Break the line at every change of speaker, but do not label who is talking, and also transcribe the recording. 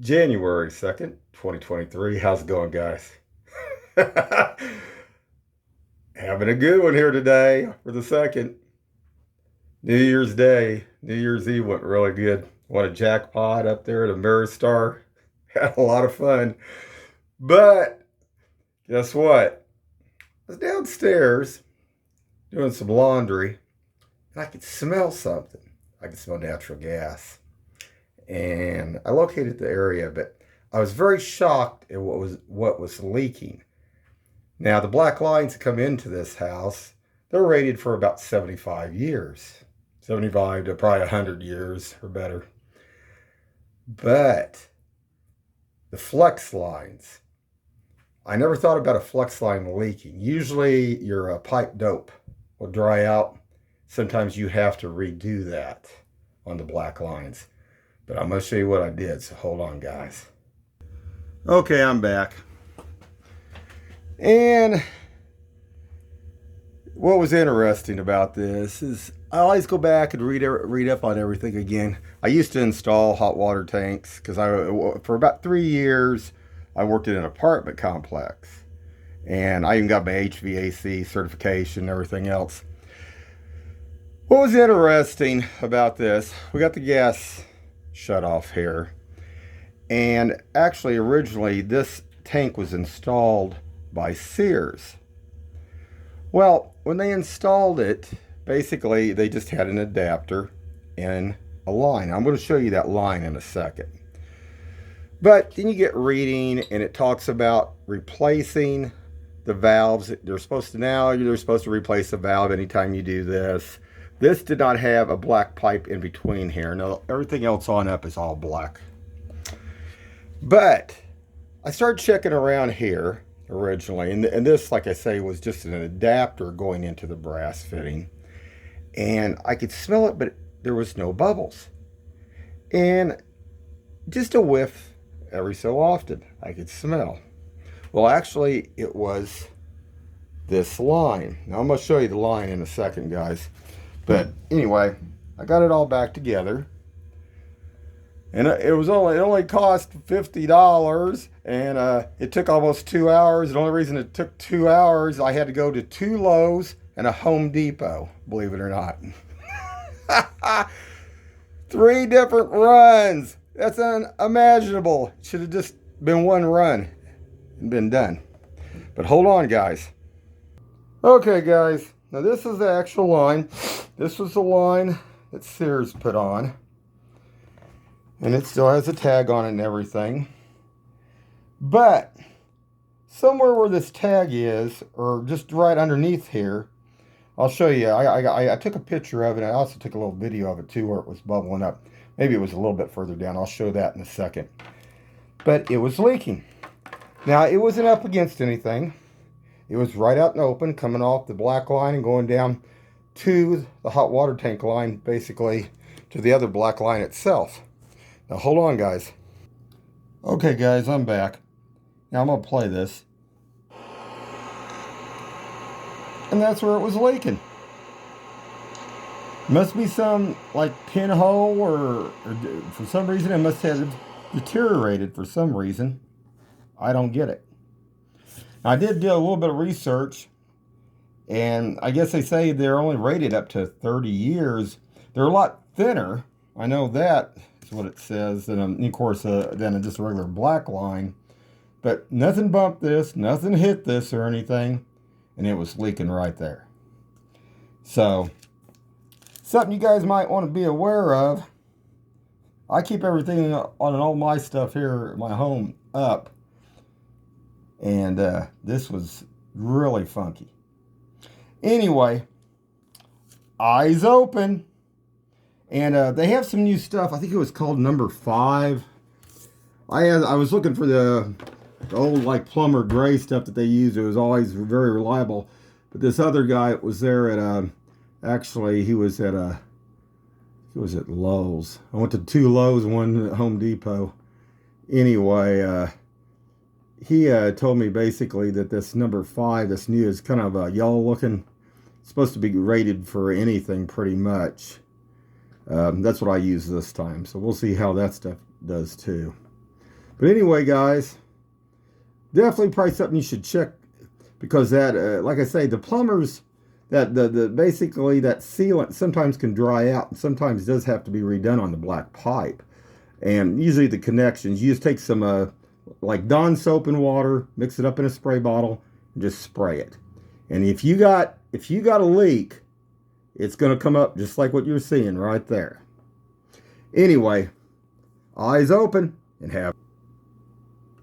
January 2nd, 2023. How's it going, guys? Having a good one here today for the second. New Year's Day, New Year's Eve went really good. Won a jackpot up there at Ameristar. Had a lot of fun. But guess what? I was downstairs doing some laundry and I could smell something. I could smell natural gas. And I located the area, but I was very shocked at what was leaking. Now the black lines that come into this house, they're rated for about 75 years. 75 to probably 100 years or better. But the flex lines, I never thought about a flex line leaking. Usually your pipe dope will dry out. Sometimes you have to redo that on the black lines. But I'm going to show you what I did, so hold on, guys. Okay, I'm back. And what was interesting about this is I always go back and read up on everything again. I used to install hot water tanks because for about 3 years I worked in an apartment complex, and I even got my HVAC certification and everything else. What was interesting about this? We got the gas shut off here, and actually originally this tank was installed by Sears. Well, when they installed it, basically they just had an adapter and a line. I'm going to show you that line in a second. But then you get reading and it talks about replacing the valves. They're supposed to replace the valve anytime you do this. This did not have a black pipe in between here. No, everything else on up is all black. But I started checking around here originally, and this, like I say, was just an adapter going into the brass fitting. And I could smell it, but there was no bubbles. And just a whiff every so often I could smell. Well, actually, it was this line. Now, I'm going to show you the line in a second, guys. But anyway, I got it all back together, and it only cost $50, and it took almost 2 hours. The only reason it took 2 hours, I had to go to 2 Lowe's and a Home Depot, believe it or not. 3 different runs. That's unimaginable. It should have just been one run and been done. But hold on, guys. Okay, guys. Now this is the actual line. This was the line that Sears put on. And it still has a tag on it and everything. But somewhere where this tag is, or just right underneath here, I'll show you. I took a picture of it. I also took a little video of it too where it was bubbling up. Maybe it was a little bit further down. I'll show that in a second. But it was leaking. Now it wasn't up against anything. It was right out and open, coming off the black line and going down to the hot water tank line, basically to the other black line itself. Now hold on, guys. Okay, guys, I'm back. Now I'm going to play this. And that's where it was leaking. Must be some like pinhole or for some reason it must have deteriorated for some reason. I don't get it. I did do a little bit of research, and I guess they say they're only rated up to 30 years. They're a lot thinner. I know that is what it says, and of course, than just a regular black line. But nothing bumped this, nothing hit this or anything, and it was leaking right there. So, something you guys might want to be aware of. I keep everything on all my stuff here at my home up. And this was really funky. Anyway, eyes open. And they have some new stuff. I think it was called number 5. I was looking for the old like plumber gray stuff that they used. It was always very reliable. But this other guy was there at actually he was at Lowe's. I went to 2 Lowe's, 1 at Home Depot. Anyway, he told me basically that this number 5, this new, is kind of a yellow looking. It's supposed to be rated for anything pretty much. That's what I use this time. So we'll see how that stuff does too. But anyway, guys, definitely probably something you should check, because that, like I say, the plumbers, that the basically that sealant sometimes can dry out and sometimes does have to be redone on the black pipe. And usually the connections, you just take some like Dawn soap and water, mix it up in a spray bottle, and just spray it. And if you got a leak, it's going to come up just like what you're seeing right there. Anyway, eyes open and have